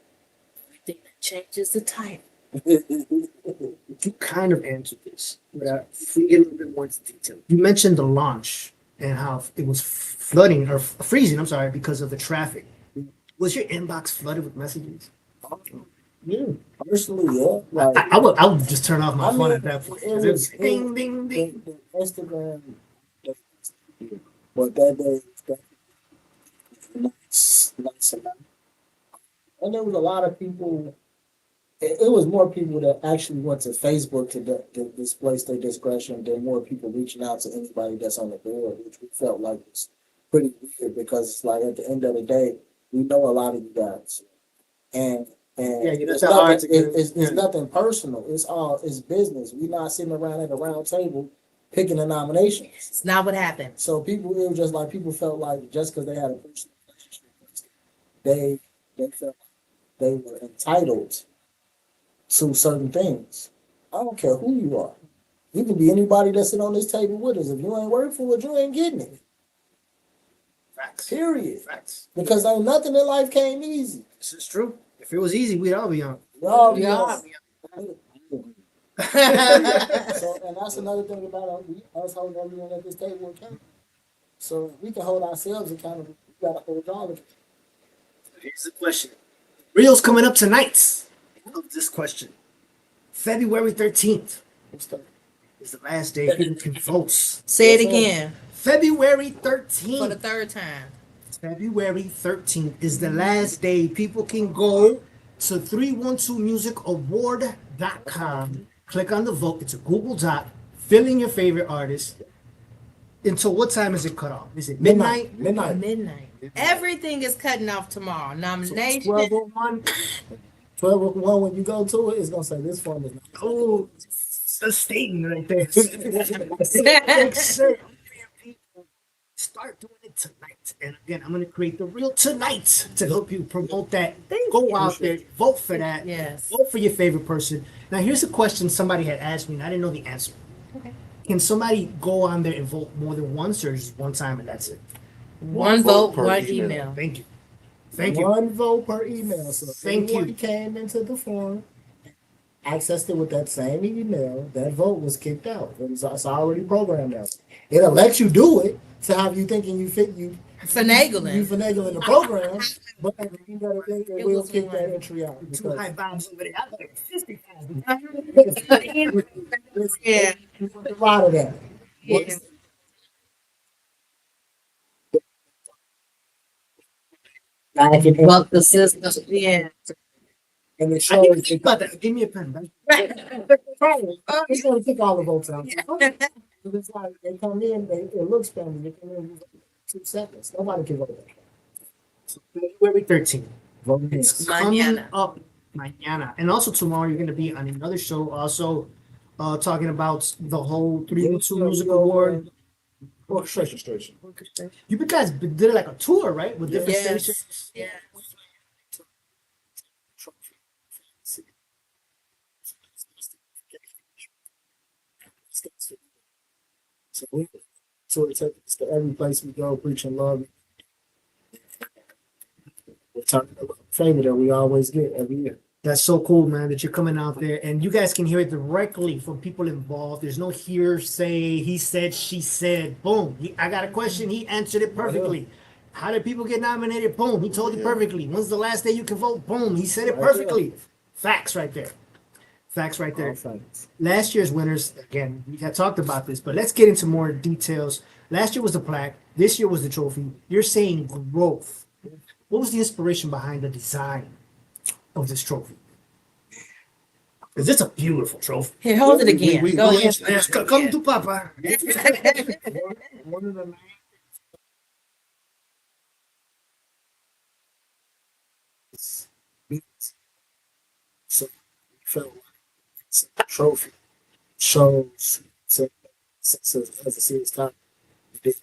Everything that changes the title. You kind of answered this, but if we get a little bit more into detail, you mentioned the launch and how it was flooding or freezing. I'm sorry, because of the traffic. Was your inbox flooded with messages? Yeah, personally, yeah. Like, I would just turn off my I phone mean, at that point. it was- Ding, ding, ding. the Instagram, but that day, nice amount. And there was a lot of people. It was more people that actually went to Facebook to display their discretion than more people reaching out to anybody that's on the board, which we felt like was pretty weird because it's like at the end of the day, we know a lot of you guys, and Yeah, it's, that's hard nothing, to get. it's nothing personal. It's business. We're not sitting around at a round table picking the nominations. It's not what happened. So it was just like people felt like just because they had a personal relationship, they felt they were entitled to certain things. I don't care who you are. You can be anybody that's sitting on this table with us. If you ain't working for it, you ain't getting it. Facts. Period. Facts. Because ain't nothing in life came easy. This is true. If it was easy, we'd all be on. Y'all be Yeah. on. So, and that's another thing about us holding everyone at this table accountable. So if we can hold ourselves accountable, we gotta hold y'all accountable. Here's the question. Reel's coming up tonight. I love this question. February 13th is the last day people can vote. Say it again February for the 13th. third time. February 13th is the last day people can go to 312musicaward.com. Click on the vote. It's a Google Doc. Fill in your favorite artist. Until what time is it cut off? Is it midnight? Midnight. Everything is cutting off tomorrow. Nomination. 12:01. 12:01 when you go to it, it's gonna say this form is not. Oh, it's a statement right there. Start doing it tonight. And again, I'm going to create the Reel tonight to help you promote that. Go out there, vote for that. Yes. Vote for your favorite person. Now, here's a question somebody had asked me, and I didn't know the answer. Okay. Can somebody go on there and vote more than once, or just one time and that's it? One vote vote, per one email. email. Thank you. Thank you. One vote per email. So if Thank anyone you. came into the form, accessed it with that same email, that vote was kicked out. It's already programmed out. It'll let you do it to have you thinking you Finagling. You finagling the program, but you gotta think it will was kick one. that entry out. Too high vibes over there. I like 55. Yeah. A lot of that. Yeah. Well, the system. Yeah. And it I shows didn't think about that. Give me a pen, man. it's gonna kick all the votes out. It's like they come in, it looks family, they come in 2 seconds. Nobody can vote. February 13th. Vote It's yes. coming Mañana. up mañana. And also tomorrow you're going to be on another show also talking about the whole 312 Music Award. Orchestration station. You guys did like a tour, right? With different Yes. stations. Yeah. So it takes us to every place we go, preaching love. We're talking about the favor that we always get every year. That's so cool, man, that you're coming out there and you guys can hear it directly from people involved. There's no hearsay. He said, she said, boom. I got a question. He answered it perfectly. How did people get nominated? Boom. He told you perfectly. When's the last day you can vote? Boom. He said it Right there. perfectly. Facts right there. Facts right there. All facts. Last year's winners, again, we had talked about this, but let's get into more details. Last year was the plaque. This year was the trophy. You're saying growth. What was the inspiration behind the design of this trophy? Because it's a beautiful trophy. Here, hold it again. Go ahead. Yes, come to Papa. One of the main things- so we felt like it's a trophy shows as a serious time.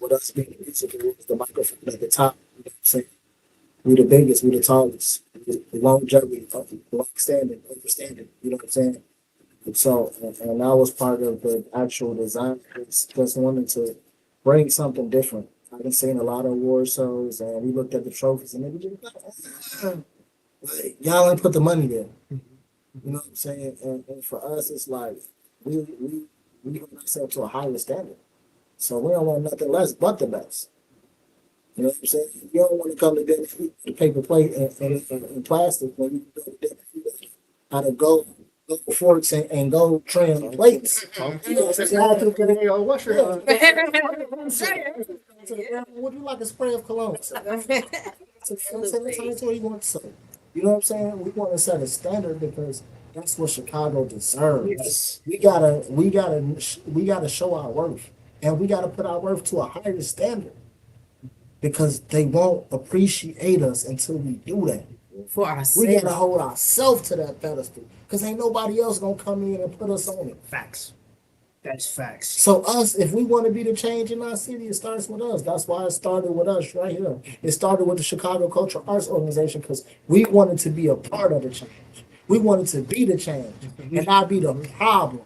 With us being music, it was the microphone at the top. You know what I'm saying? We the biggest, we the tallest, the longevity, long standing, understanding. You know what I'm saying? And so, and that was part of the actual design. It's just wanting to bring something different. I've been seeing a lot of award shows, and we looked at the trophies, and they were just like, y'all ain't put the money there. You know what I'm saying? And for us, it's like we hold ourselves to a higher standard. So we don't want nothing less but the best. You know what I'm saying? You don't want to come to dinner the paper plate and plastic when you go to dinner. How to go forks and go trim plates. You know what I'm saying? Would you like a spray of cologne? You know what I'm saying? We want to set a standard because that's what Chicago deserves. Yes. We gotta show our worth, and we gotta put our worth to a higher standard because they won't appreciate us until we do that. For We ourselves. gotta hold ourselves to that pedestal because ain't nobody else gonna come in and put us on it. Facts. That's facts. So us, if we want to be the change in our city, it starts with us. That's why it started with us right here. It started with the Chicago Cultural Arts Organization because we wanted to be a part of the change. We wanted to be the change and not be the problem.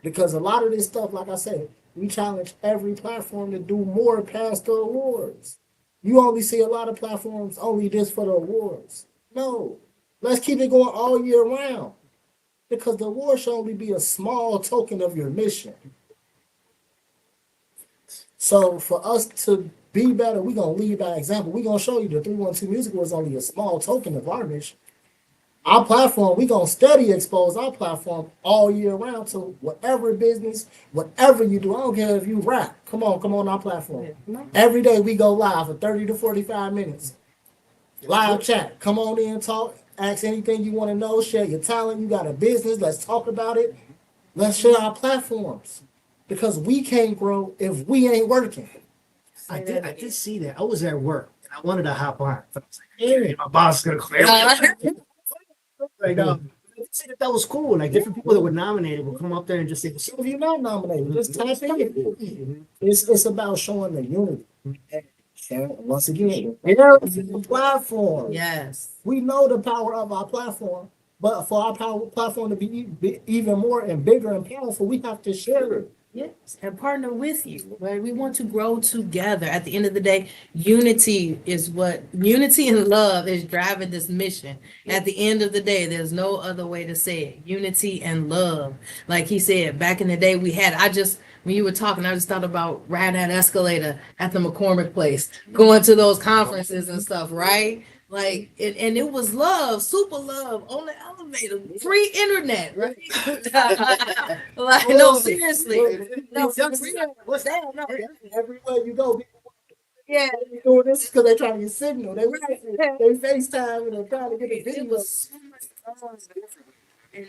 Because a lot of this stuff, like I said, we challenge every platform to do more past the awards. You only see a lot of platforms only just for the awards. No, let's keep it going all year round. Because the award should only be a small token of your mission. So for us to be better, we're going to lead by example. We're going to show you the 312 Music was only a small token of our mission. Our platform, we're going to steady expose our platform all year round to whatever business, whatever you do. I don't care if you rap. Come on our platform. Every day we go live for 30 to 45 minutes. Live chat. Come on in, talk. Ask anything you want to know. Share your talent. You got a business. Let's talk about it. Let's share our platforms. Because we can't grow if we ain't working. I did see that. I was at work and I wanted to hop on. But I was like, hey, my boss is gonna clear. Like, that was cool. Like different people that were nominated would come up there and just say, So if you're not nominated, just tap in. It's about showing the unity. And once again, the platform. Yes. We know the power of our platform, but for our platform to be even more and bigger and powerful, we have to share it. Yes, and partner with you, right? We want to grow together. At the end of the day, unity and love is driving this mission. At the end of the day, there's no other way to say it. Unity and love. Like he said, back in the day when you were talking, I just thought about riding that escalator at the McCormick place, going to those conferences and stuff, right? Like, and it was love, super love on the elevator, free internet, right? Like, no, seriously. No, what's that? No. Everywhere you go, Yeah. people doing this because they're trying to get signal. They FaceTime and they're trying to get a It video. was so much fun. And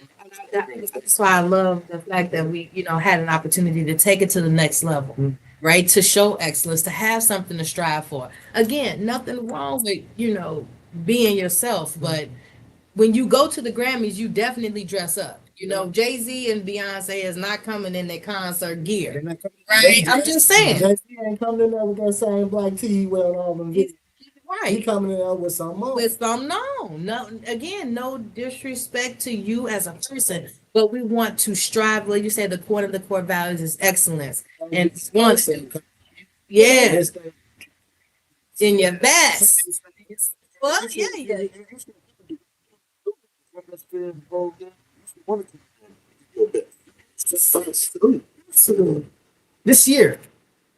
that's why I love the fact that we, had an opportunity to take it to the next level, right? To show excellence, to have something to strive for. Again, nothing wrong with, being yourself, but when you go to the Grammys, you definitely dress up. Jay-Z and Beyonce is not coming in their concert gear, right? I'm just saying. Jay-Z ain't coming in there with that same black tee he wearing all them videos. He Right. coming in there with some more. With some, no, again, no disrespect to you as a person, but we want to strive, like you said, the core values is excellence. And want to, yeah, in your best. Well, yeah. This year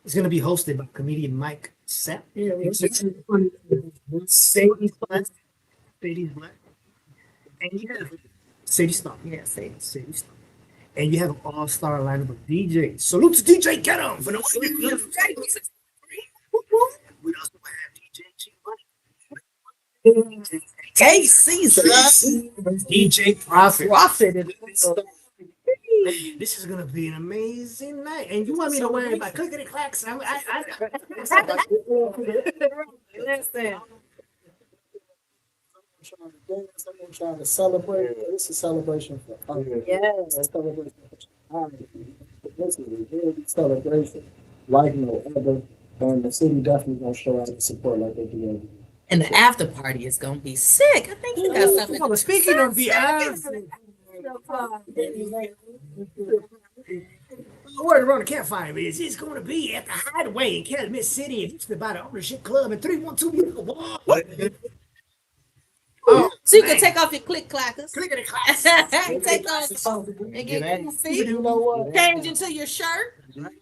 is going to be hosted by comedian Mike Sapp. Yeah, Sadie's Black. Sadie's Black. And you have Sadie Star. Yeah, see. Sadie Star. And you have an all-star lineup of DJs. Salute to DJ Get 'em for the we also have DJ G Money. KC, DJ Profit. Profit in the building. This is gonna be an amazing night, and you want me to worry about clickety clacks? Listen. I'm trying to celebrate. This is a celebration for us. Yes. A celebration for us. This is a really celebration like no other. And the city definitely gonna show out the support like they do every year. And the after party is gonna be sick. I think you got something. Well, speaking of the the word around the campfire is it's going to be at the Hideaway in Calumet City. It's by the Ownership Club and 312 Musical Wall. Oh, So you can take off your click clackers. clickety clacks. Take off and get goofy. You know what? Change into your shirt.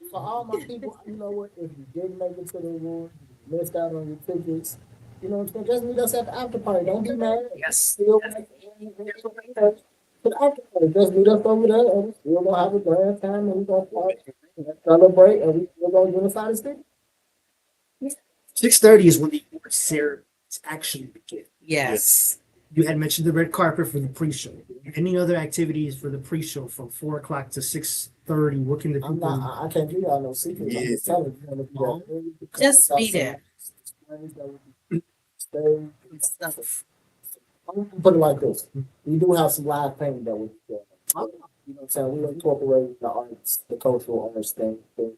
For all my people, you know what? If you didn't make it to the award, you missed out on your tickets. You know, just meet us at the after party. Don't be mad. Yes. Still, but after party, just meet us over there, and we're gonna have a grand time, and we're gonna party, and celebrate, and we're gonna unify the city. 6:30 is when the award ceremonies actually begin. Yes. You had mentioned the red carpet for the pre-show. Any other activities for the pre-show from 4 o'clock to 6:30? What can the I'm people? not. I can't give y'all no secrets. I'm just telling you, gonna be there early because Just be that's there. Stuff. I'm gonna put it like this: we do have some live painting that we do. You know what I'm saying? We incorporate the arts, the cultural arts thing. We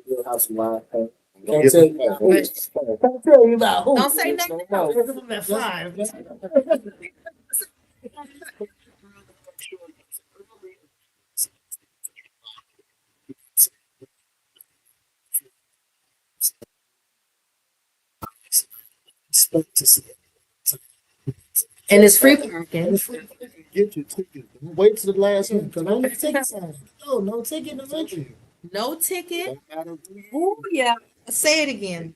do have some live painting. Can't tell you about who. Can't tell you about who. Don't say nothing. No. At 5. Expect to see it. And it's free parking. Get your ticket. Don't wait till the last minute. Because no tickets. No ticket to entry. No ticket. Don't matter Oh yeah. Say it again.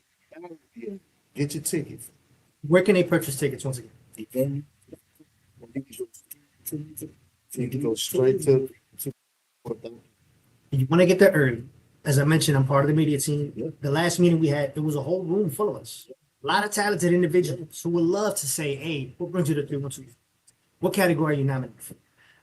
who. Get your tickets. Where can they purchase tickets once again? The venue. You can go straight to. You want to get there early. As I mentioned, I'm part of the media team. Yeah. The last meeting we had, it was a whole room full of us. A lot of talented individuals who would love to say, hey, what brings you to 312? What category are you nominated for?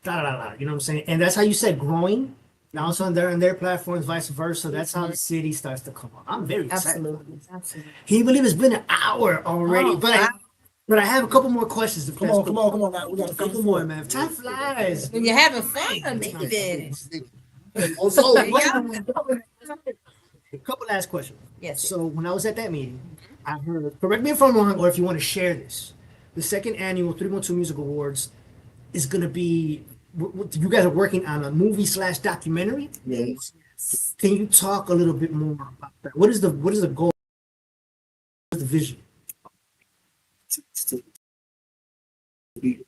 Da, da, da, da. You know what I'm saying? And that's how you said growing. Now also on their platforms, vice versa. That's how the city starts to come up. I'm very excited. Absolutely. Can you believe it's been an hour already? Oh, but I have a couple more questions. Come on. Now, we got A couple more, man. Time flies. When you're having fun, maybe. So, a couple last questions. Yes. So when I was at that meeting, I heard, correct me if I'm wrong, or if you want to share this, the second annual 312 Music Awards is going to be, you guys are working on a movie / documentary. Yes. Can you talk a little bit more about that? What is the goal? What is the vision? to be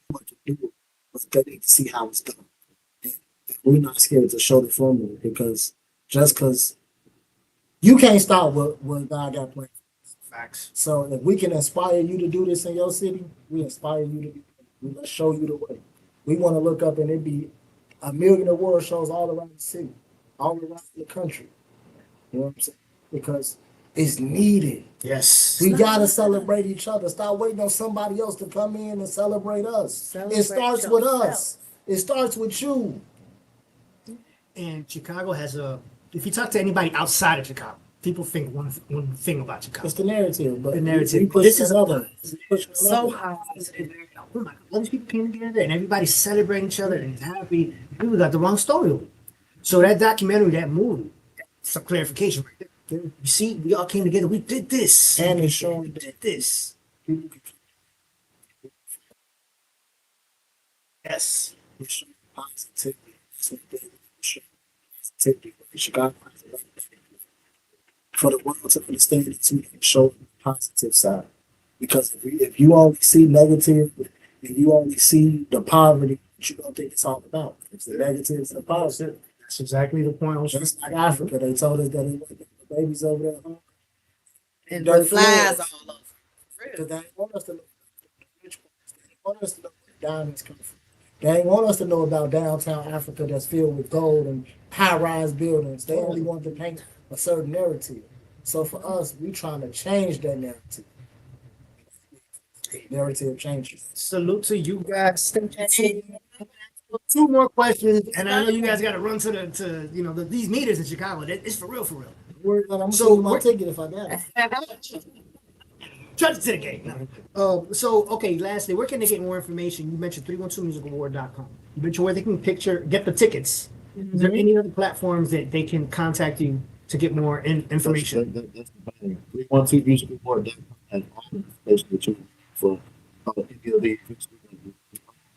what to do, but they need to see how it's done. And we're not scared to show the formula because just because you can't stop what God got planned. Facts. So if we can inspire you to do this in your city, we inspire you to do it. We will show you the way. We want to look up and it be 1 million award shows all around the city, all around the country. You know what I'm saying? Because it's needed. Yes. We gotta celebrate each other. Stop waiting on somebody else to come in and celebrate us. Celebrate It starts with yourself. us. It starts with you. And Chicago has if you talk to anybody outside of Chicago, people think one thing about Chicago. It's the narrative, but The narrative. we push This is another. So high. Oh my God, all these people came together and everybody's celebrating each other and it's happy. People got the wrong story. So that documentary, that movie, some clarification right there. You see, we all came together. We did this. And it's We showing did this. Yes. positivity. Positivity. Chicago. For the world to understand it too, and show the positive side. Because if you only see negative, and you only see the poverty, but you don't think it's all about. It's the negatives and the positive. That's exactly the point I was Just like Africa, they told us that they want the babies over there. And Dirt with flies floors. all over. Because they ain't want us to know which ones. They ain't want us to know where the diamonds come from. They ain't want us to know about downtown Africa that's filled with gold and high-rise buildings. They only want to paint a certain narrative. So for us, we trying to change that narrative. Narrative changes. Salute to you guys. Two more questions, and I know you guys got to run to these meters in Chicago. It's for real, for real. I'm gonna So send you my we're- ticket if I got it. Charge it to the game. No. Okay, lastly, where can they get more information? You mentioned 312musicaward.com. You mentioned where they can get the tickets. Is there any other platforms that they can contact you to get more information? That's the thing. 312 Music Award and all basically too for MLB.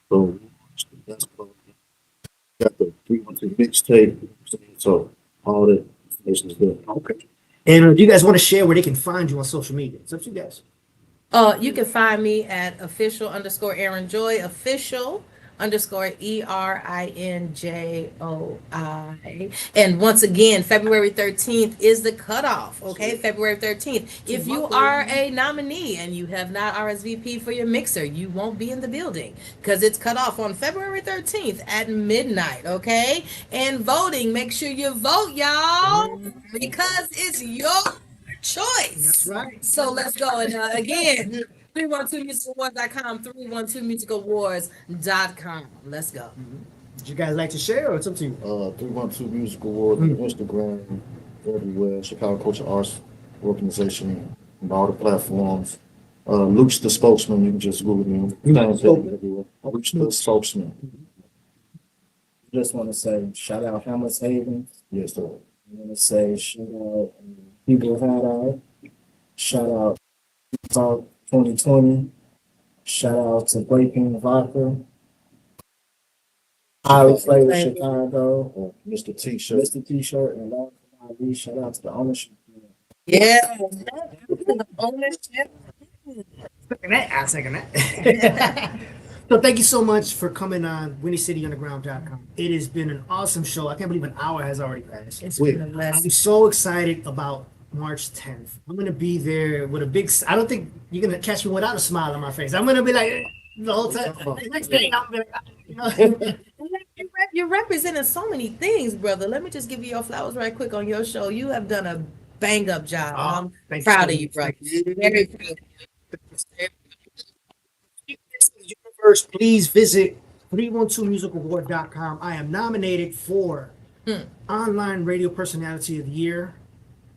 So that's got the 312 mixtape. So all that information is there. Okay. And do you guys want to share where they can find you on social media? It's up to you guys. You can find me at official_Aaron Joy, official_ErinJoi. And once again, February 13th is the cutoff. Okay, February 13th. If you are a nominee and you have not RSVP for your mixer, you won't be in the building because it's cut off on February 13th at midnight. Okay, and voting, make sure you vote, y'all, because it's your choice. That's right. So let's go. And again, 312musicawards.com, 312musicawards.com. Let's go. Would you guys like to share, or it's up to you? 312 Music Awards on Instagram, everywhere. Chicago Culture Arts Organization, and all the platforms. Luke's the spokesman. You can just Google me. Luke's the spokesman. Just want to say shout out Hamlet Havens. Yes, sir. I want to say shout out People Had Eye. Shout out Talk 2020. Shout out to Breaking Vodka. Irish Flavor Chicago. Mr. T-shirt. Mr. T-shirt and Lord ID. Shout out to the ownership. Yeah. Second that. So thank you so much for coming on WinnieCityUnderground.com. It has been an awesome show. I can't believe an hour has already passed. It's been a blessing. I'm so excited about March 10th. I'm going to be there with a big, I don't think you're going to catch me without a smile on my face. I'm going to be like, the whole time. The next day, I'm going to, You're representing so many things, brother. Let me just give you your flowers right quick on your show. You have done a bang up job. I'm thank proud you. of you, brother. Very proud. Universe, please visit 312musicaward.com. I am nominated for Online Radio Personality of the Year,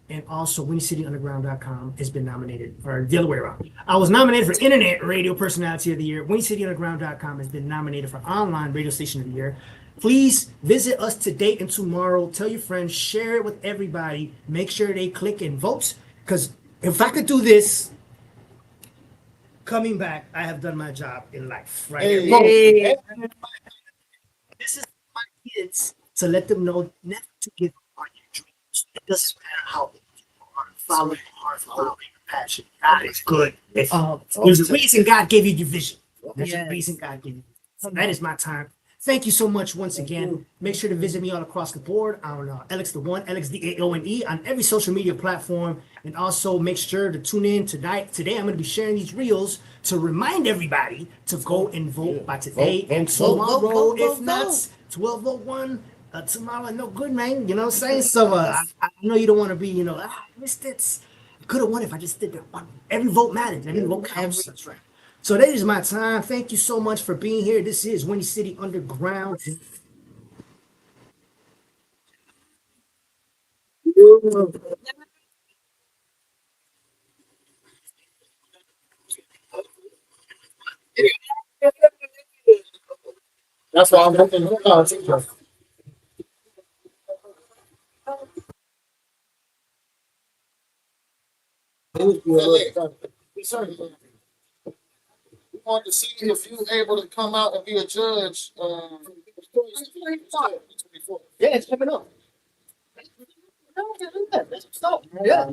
and also WinnieCityUnderground.com has been nominated, or the other way around. I was nominated for Internet Radio Personality of the Year. WinnieCityUnderground.com has been nominated for Online Radio Station of the Year. Please visit us today and tomorrow. Tell your friends, share it with everybody. Make sure they click and vote, because if I could do this, coming back, I have done my job in life, right? Hey. This is my kids to let them know never to give up on your dreams. It doesn't matter how old you are. Follow your heart, follow your passion. God is good. There's a reason God gave you your vision. There's a reason God gave you. That is my time. Thank you so much once again. Make sure to visit me all across the board on Alex the One, AlexDaone on every social media platform. And also make sure to tune in tonight. Today I'm going to be sharing these reels to remind everybody to go and vote by today and tomorrow. Vote, If not, 1201 tomorrow, no good, man. You know what I'm saying? So I know you don't want to be, I missed it. Could have won if I just did that one. Every vote matters. Every vote counts. That's right. So that is my time. Thank you so much for being here. This is Winnie City Underground. That's why I'm looking. We wanted to see if you were able to come out and be a judge. Yeah, it's coming up. Yeah.